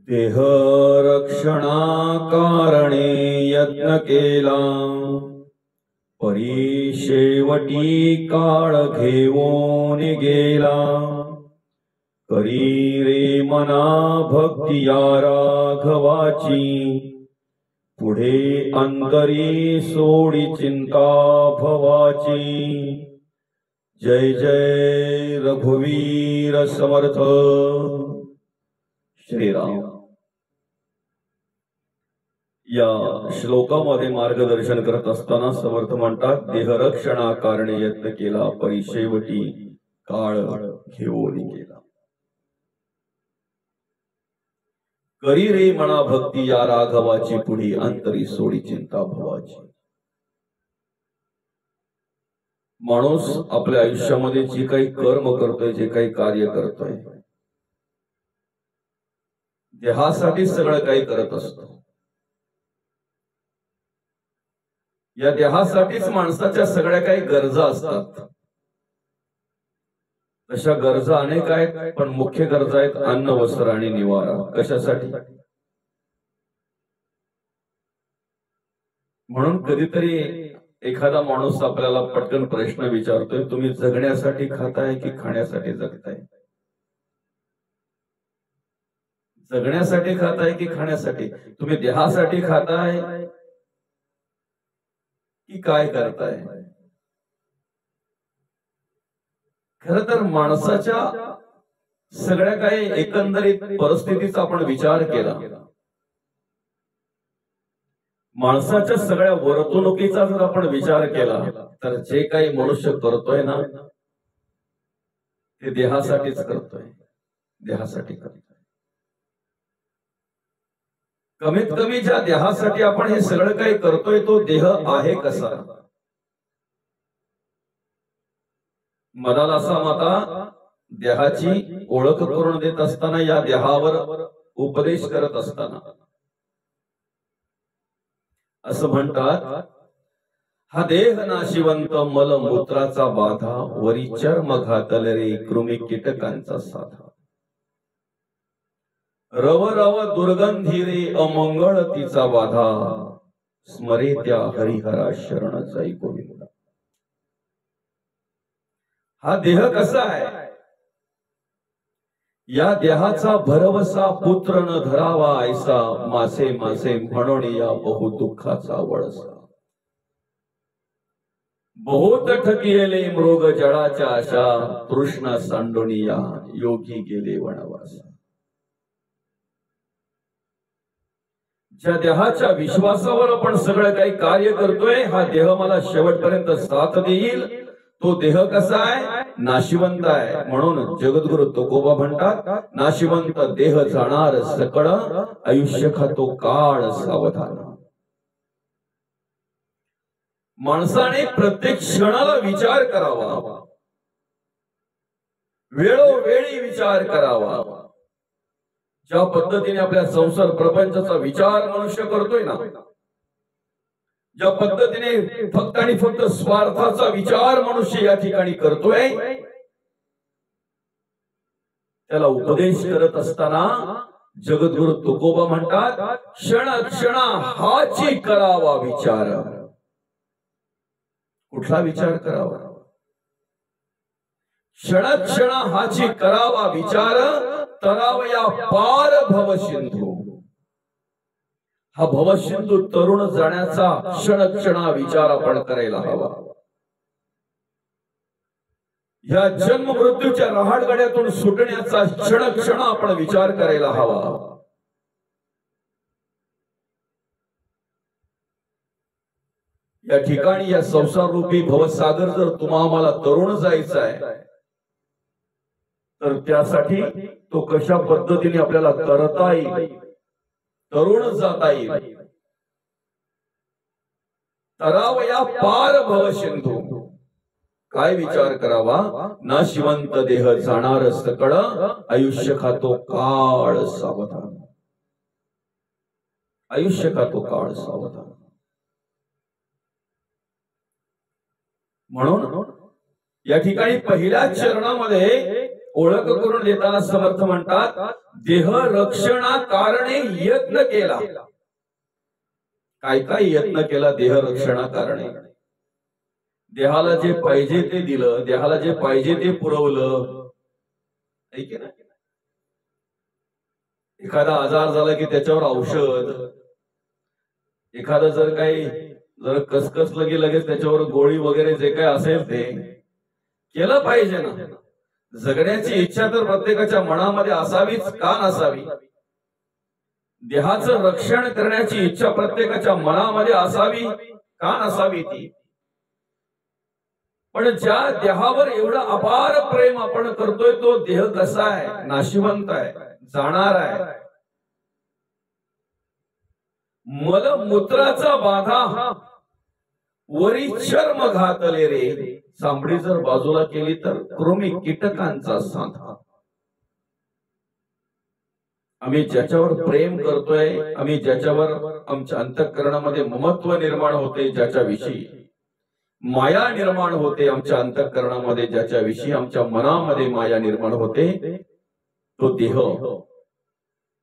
देह रक्षणा कारणे यत्न केला, परी शेवटी काळ घेऊन गेला। करी रे मना भक्ती या राघवाची, पुढे अंतरी सोडी चिंता भवाची। जय जय रघुवीर समर्थ श्रीराम। या श्लोकामध्ये मार्गदर्शन करत असताना समर्थ म्हणतात, देहरक्षणा कारणे यत्न केला, परी शेवटी काळ घेऊन गेला। करी रे मना भक्ती या राघवाची, पुढी अंतरी सोडी चिंता भवाची। माणूस आपल्या आयुष्यामध्ये जे काही कर्म करतोय, जे काही कार्य करतोय, देहासाठी सगळं काही करत असतो। या देहासाठीच माणसाच्या सगळ्या काही गरजा असतात। तशा गरजा अनेक आहेत, पण मुख्य गरजा आहेत अन्न, वस्त्र आणि निवारा। कशासाठी? म्हणून कधीतरी एखादा माणूस आपल्याला पटकन प्रश्न विचारतोय, तुम्ही जगण्यासाठी खाताय की खाण्यासाठी जगताय? जगण्यासाठी खाताय की खाण्यासाठी? तुम्ही देहासाठी खाताय की काय करताय? खर तर माणसाच्या सगळ्या काही एकंदरीत परिस्थितीचा आपण विचार केला, माणसाच्या सगळ्या वर्तणुकीचा जर आपण विचार केला, तर जे काही मनुष्य करतोय ना, ते देहासाठीच करतोय, देहासाठी करतोय। कमीत कमी ज्या देहासाठी आपण हे सगळं काही करतोय, तो देह आहे कसा? मदाला असा माता देहाची ओळख करून देत असताना, या देहावर उपदेश करत असताना असं म्हणतात, हा देह नाशिवंत मलमूत्राचा बाधा, वरी चर्म घातल रे कृमी कीटकांचा साधा। रव रव दुर्गंधी रे अमंगळ तिचा बाधा, स्मरे त्या हरिहरा शरण जाई गोविंदा। हा देह कसा आहे? या देहाचा भरवसा पुत्र न धरावा ऐसा, मासे मासे म्हणून या बहु दुःखाचा वळसा। बहुत ठकिले मृग जळाच्या आशा, तृष्णा सांडोनी या योगी गेले वनवासा। ज्या देहाच्या विश्वासावर आपण सगळं काही कार्य करतोय, हा देह मला शेवटपर्यंत साथ देईल, तो देह कसा आहे? नाशिवंत आहे। म्हणून जगद्गुरु तुकोबा म्हणतात, नाशिवंत देह जाणार सकळ, आयुष्य खातो काळ सावधान। माणसाने प्रत्येक क्षणाला विचार करावा, वेळोवेळी विचार करावा। ज्या पद्धतीने आपल्या संसार प्रपंचाचा विचार मनुष्य करतोय ना, ज्या पद्धतीने फक्त आणि फक्त स्वार्थाचा विचार मनुष्य या ठिकाणी करतोय, त्याला उपदेश करत असताना जगद्गुरु तुकोबा म्हणतात, क्षण क्षणा हाची करावा विचार। कुठला विचार करावा? क्षण क्षणा हाची करावा विचार, तरावया पार भवसिंधू। हा भवसिंधू तरुण जाण्याचा क्षण क्षणा विचार आपण करायला हवा। या जन्म मृत्यूच्या रहाडगड्यातून सुटण्याचा क्षण क्षण आपण विचार करायला हवा। या ठिकाणी या संसार रूपी भवसागर जर तुम्हाला तरुण जायचा आहे, तर त्यासाठी तो कशा पद्धतीने आपल्याला तरता येईल, तरुण जाता येईल। तरावया पार भवसिंधू। काय विचार करावा? नाशिवंत देह जाणार सकळ, आयुष्य खातो काळ सावधान। आयुष्य खातो काळ सावधान। म्हणून या ठिकाणी पहिल्या चरणामध्ये ओळख करून देताना समर्थ म्हणतात, देह रक्षणा कारणे यत्न केला. काय काय यत्न केला देह रक्षणा कारणे? देहाला जे पाहिजे ते दिलं, देहाला जे पाहिजे ते पुरवलं. ऐक ना, एखादा आजार झाला की त्याच्यावर औषध, एखादं जर काही जर कसकसलं की लगेच त्याच्यावर गोळी वगैरे जे काय असेल ते केलं पाहिजे ना. जगण्याची इच्छा तर प्रत्येकाच्या मनामध्ये असावीच का नसावी? देहाचं रक्षण करण्याची इच्छा प्रत्येकाच्या मनामध्ये असावी का नसावी ती? पण ज्या देहावर एवढं अपार प्रेम आपण करतोय तो देह कसा आहे? नाशिवंत आहे, जाणार आहे. मलमूत्राचा बाधा वरी चर्म घातले रे. चांबडी जर बाजूला केली तर कृमी कीटकांचा सांधा. आम्ही ज्याच्यावर प्रेम करतोय, आम्ही ज्याच्यावर आमच्या अंतःकरणामध्ये ममत्व निर्माण होते, ज्याच्याविषयी माया निर्माण होते आमच्या अंतःकरणामध्ये, ज्याच्याविषयी आमच्या मनामध्ये माया निर्माण होते, तो देह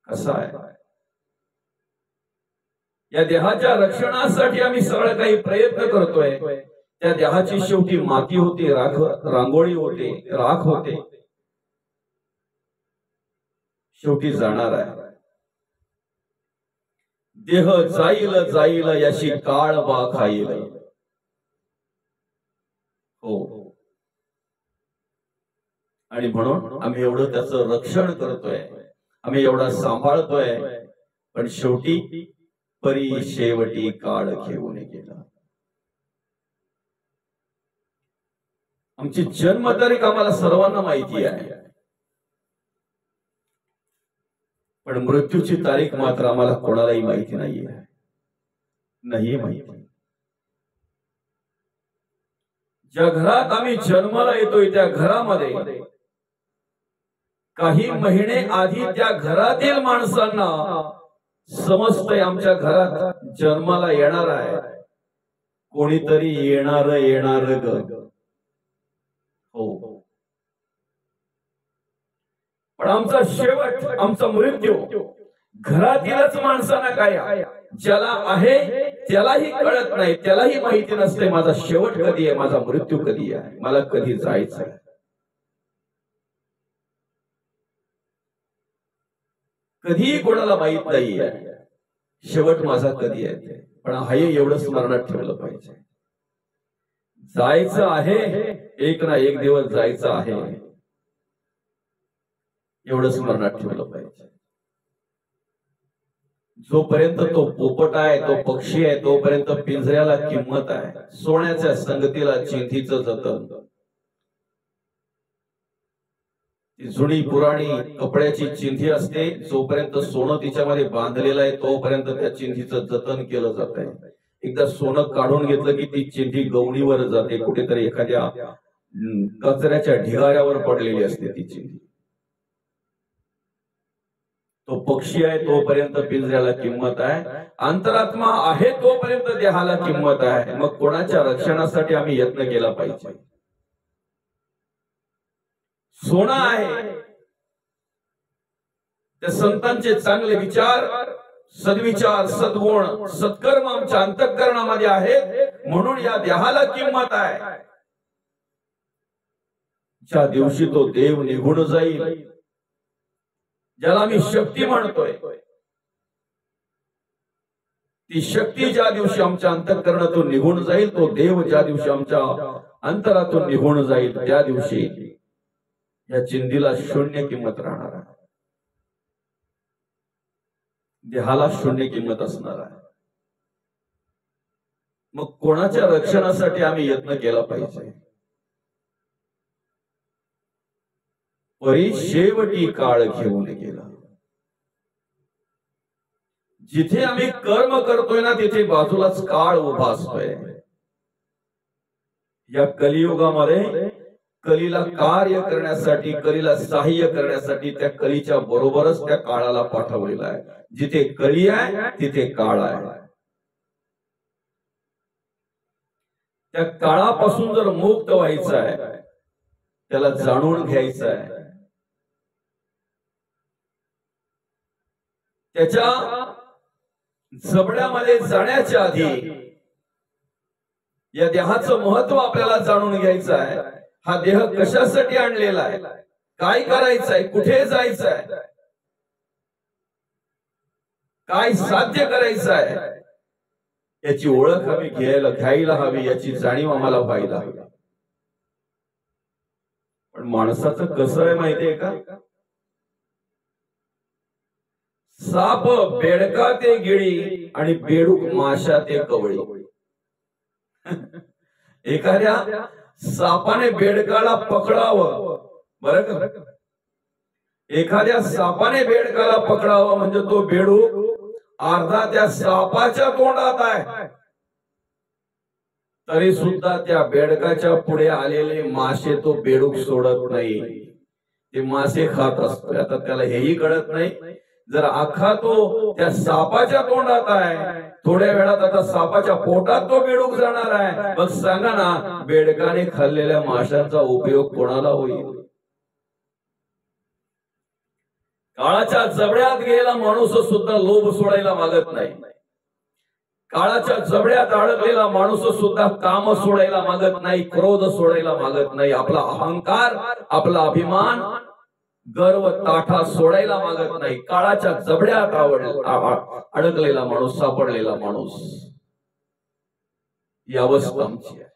कसा आहे? या देहाच्या रक्षणासाठी आम्ही सगळं काही प्रयत्न करतोय. त्या देहाची शेवटी माती होते, रांगोळी होते, राख होते, शेवटी जाणार आहे. देह जाईल जाईल याशी काळ बा खाईल. हो, आणि म्हणून आम्ही एवढं त्याचं रक्षण करतोय, आम्ही एवढा सांभाळतोय, पण शेवटी परी शेवटी काळ घेऊन गेला. आमची जन्मतारीख आम्हाला सर्वांना माहिती आहे, पण मृत्यूची तारीख मात्र आम्हाला कोणालाही माहिती नाहीये, नाही माहिती. ज्या घरात आम्ही जन्माला येतोय त्या घरामध्ये काही महिने आधी त्या घरातील माणसांना समजतंय आमच्या घरात जन्माला येणार आहे कोणीतरी, येणार ग. हो, पण आमचा शेवट, आमचा मृत्यू घरातीलच माणसांना काय आहे, ज्याला आहे त्यालाही कळत नाही, त्यालाही माहिती नसते माझा शेवट कधी आहे, माझा मृत्यू कधी आहे, मला कधी जायचं आहे. कधी कोणाला माहित नाहीये शेवट माझा कधी आहे. पण हे एवढं स्मरणात ठेवलं पाहिजे, जायचं आहे, एक ना एक दिवस जायचं आहे, एवढं स्मरणात ठेवलं पाहिजे. जोपर्यंत तो पोपट आहे, तो पक्षी आहे, तोपर्यंत पिंजऱ्याला किंमत आहे. सोन्याच्या संगतीला चिंधीचं जतन. जुनी पुराणी कपड्याची चिंधी असते, जोपर्यंत सोनं तिच्यामध्ये बांधलेलं आहे तोपर्यंत त्या चिंधीचं जतन केलं जात आहे. एकदा सोनं काढून घेतलं की ती चिंधी गवणीवर जाते, कुठेतरी एखाद्या कचऱ्याच्या ढिगाऱ्यावर पडलेली असते ती चिंधी. तो पक्षी आहे तोपर्यंत पिंजऱ्याला किंमत आहे, अंतरात्मा आहे तोपर्यंत देहाला किंमत आहे. मग कोणाच्या रक्षणासाठी आम्ही यत्न केला पाहिजे? सोनं आहे त्या संतांचे चांगले विचार, सद्विचार, सद्गुण, सत्कर्म आमच्या अंतःकरणामध्ये आहेत, म्हणून या देहाला किंमत आहे. ज्या दिवशी तो देव निघून जाईल, ज्याला आम्ही शक्ती म्हणतोय, ती शक्ती ज्या दिवशी आमच्या अंतःकरणातून निघून जाईल, तो देव ज्या दिवशी आमच्या अंतरातून निघून जाईल, त्या दिवशी या चिंधीला शून्य किंमत राहणार आहे, देहाला शून्य किंमत असणार आहे. मग कोणाच्या रक्षणासाठी आम्ही यत्न केला पाहिजे? परी शेवटी काळ घेऊन गेला. जिथे आम्ही कर्म करतोय ना तिथे बाजूलाच काळ उभा असतोय. या कलियुगामध्ये कलीला कार्य करण्यासाठी, कलीला सहाय्य करण्यासाठी त्या कलीच्या बरोबरच त्या काळाला पाठवलेला आहे. जिथे कली आहे तिथे काळ आहे. त्या काळापासून जर मुक्त व्हायचं आहे, त्याला जाणून घ्यायचं आहे, त्याच्या जबड्यामध्ये जाण्याच्या आधी या देहाचं महत्व आपल्याला जाणून घ्यायचं आहे. हा देह कशासाठी आणलेला आहे, काय करायचं आहे, कुठे जायचं आहे, काय साध्य करायचं आहे, याची ओळख आम्ही घ्यायला हवी, याची जाणीव आम्हाला व्हायला हवी. पण माणसाचं कसं आहे माहितीये का, साप बेडका ते गिळी आणि बेडूक माशा ते कवळी. एखाद्या सापाने बेडकाला पकडावं, बरं का, एखाद्या सापाने बेडकाला पकडावं म्हणजे तो बेडूक अर्धा त्या सापाच्या तोंडात आहे, तरी सुद्धा त्या बेडकाच्या पुढे आलेले मासे तो बेडूक सोडत नाही, ते मासे खात असतो. आता त्याला हेही कळत नाही, जर आखा तो त्या सापाच्या तोंडात आहे, थोड्या वेळात आता सापाच्या पोटात तो बेडूक जाणार आहे, मग सांगा ना बेडकाने खाल्लेल्या माशांचा उपयोग कोणाला होईल? काळाच्या जबड्यात गेलेला माणूस सुद्धा लोभ सोडायला मागत नाही. काळाच्या जबड्यात अडकलेला माणूस सुद्धा काम सोडायला मागत नाही, क्रोध सोडायला मागत नाही, आपला अहंकार, आपला अभिमान, गर्व, ताठा सोडायला मागत नाही. काळाच्या जबड्यात अडकलेला माणूस, सापडलेला माणूस, ही अवस्था आमची आहे.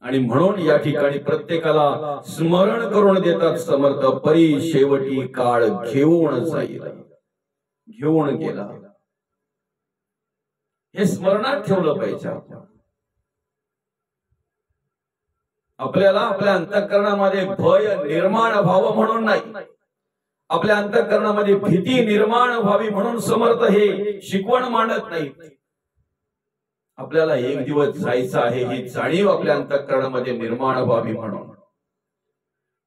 आणि म्हणून या ठिकाणी प्रत्येकाला स्मरण करून देतात समर्थ, परी शेवटी काळ घेऊन जाईल, घेऊन गेला. हे स्मरणात ठेवलं पाहिजे. आपल्याला आपल्या अंतःकरणामध्ये भय निर्माण व्हावं म्हणून नाही, आपल्या अंतःकरणामध्ये भीती निर्माण व्हावी म्हणून समर्थ हे शिकवण मांडत नाही. आपल्याला एक दिवस जायचं आहे ही जाणीव आपल्या अंतःकरणामध्ये निर्माण व्हावी म्हणून,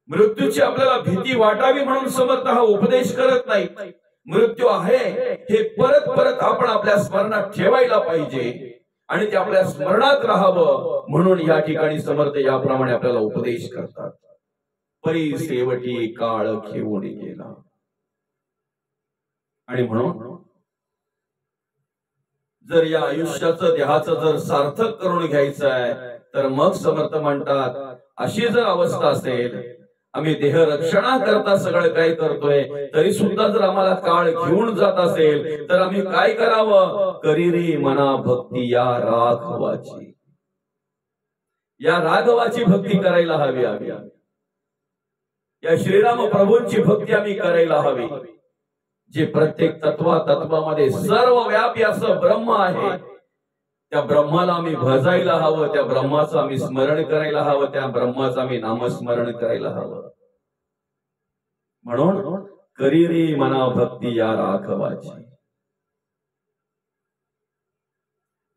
मृत्यूची आपल्याला भीती वाटावी म्हणून समर्थ हा उपदेश करत नाही. मृत्यू आहे हे परत परत आपण आपल्या स्मरणात ठेवायला पाहिजे आणि ते आपल्या स्मरणात राहावं म्हणून या ठिकाणी समर्थ याप्रमाणे आपल्याला उपदेश करतात. परी शेवटी काळ घेऊन गेला. आणि म्हणून जर या आयुष्याचं, देहाचं जर सार्थक करून घ्यायचं आहे तर मग समर्थ म्हणतात अशी जर अवस्था असेल, आम्ही देह रक्षणा करता सगळं काय करतोय तरी सुद्धा जर आम्हाला काळ घेऊन जात असेल तर आम्ही काय करावं? करीरी मना भक्ती या राघवाची, या राघवाची भक्ती करायला हवी. आम्ही या श्रीराम प्रभूंची भक्ती आम्ही करायला हवी, जे प्रत्येक तत्वामध्ये सर्व व्यापी असं ब्रह्म आहे. त्या ब्रह्माला आम्ही भजायला हवं, त्या ब्रह्माचं आम्ही स्मरण करायला हवं, त्या ब्रह्माचं आम्ही नामस्मरण करायला हवं. म्हणून करीरी मना भक्ती या राघवाची.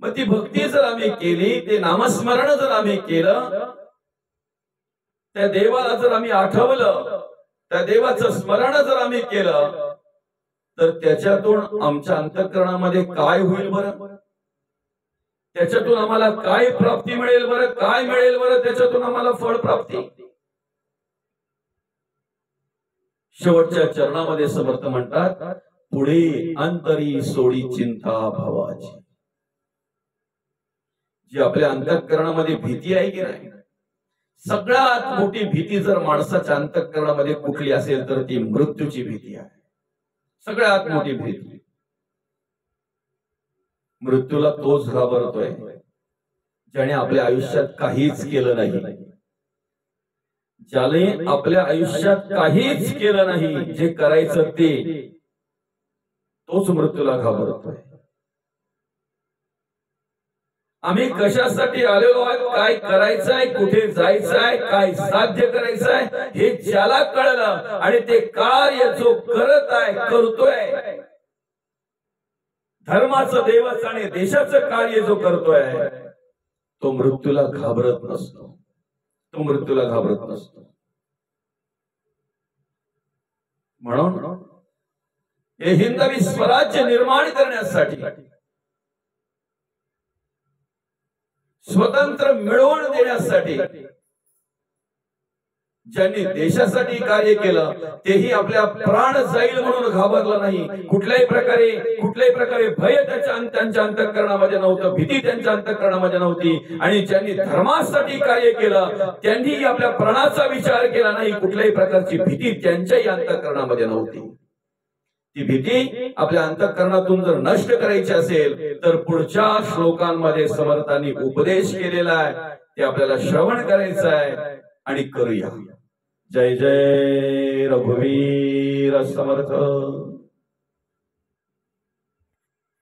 मग ती भक्ती जर आम्ही केली, ते नामस्मरण जर आम्ही केलं, त्या देवाला जर आम्ही आठवलं, त्या देवाचं स्मरण जर आम्ही केलं तर त्याच्यातून आमच्या अंतःकरणामध्ये काय होईल बरं? त्याच्यातून आम्हाला काय प्राप्ती मिळेल बरं? काय मिळेल बरं? त्याच्यातून आम्हाला फळ प्राप्ती. शेवटच्या चरणामध्ये समर्थ म्हणतात पुढे अंतरी सोडी चिंता भावाची. जी आपल्या अंतःकरणामध्ये भीती आहे की नाही, सगळ्यात मोठी भीती जर माणसाच्या अंतःकरणामध्ये कुठली असेल तर ती मृत्यूची भीती आहे. सगळ्यात मोठी भीती. मृत्यूला तोच घाबरतोय ज्याने आपल्या आयुष्यात काहीच केलं नाही. ज्याने आपल्या आयुष्यात काहीच केलं नाही, जे करायचं ते, तोच मृत्यूला घाबरतोय. आम्ही कशासाठी आलेलो आहोत, काय करायचंय, कुठे जायचंय, काय साध्य करायचंय हे ज्याला कळलं आणि ते कार्य जो करत आहे, करतोय, धर्माचं, देवाचं आणि देशाचं कार्य जो करतोय, तो मृत्यूला घाबरत नसतो. तो मृत्यूला घाबरत नसतो. म्हणून हे हिंदवी स्वराज्य निर्माण करण्यासाठी, स्वतंत्र मिळवून देण्यासाठी ज्यांनी देशासाठी कार्य केलं तेही आपल्या प्राण जाईल म्हणून घाबरलं नाही. कुठल्याही प्रकारे भय त्यांच्या अंतःकरणामध्ये नव्हतं, भीती त्यांच्या अंतःकरणामध्ये नव्हती. आणि ज्यांनी धर्मासाठी कार्य केलं त्यांनी आपल्या प्राणाचा विचार केला नाही. कुठल्याही प्रकारची भीती त्यांच्याही अंतःकरणामध्ये नव्हती. ती भीती आपल्या अंतःकरणातून जर नष्ट करायची असेल तर पुढच्या श्लोकांमध्ये समर्थांनी उपदेश केलेला आहे, ते आपल्याला श्रवण करायचं आहे आणि करूया. जय जय रघुवीर समर्थ.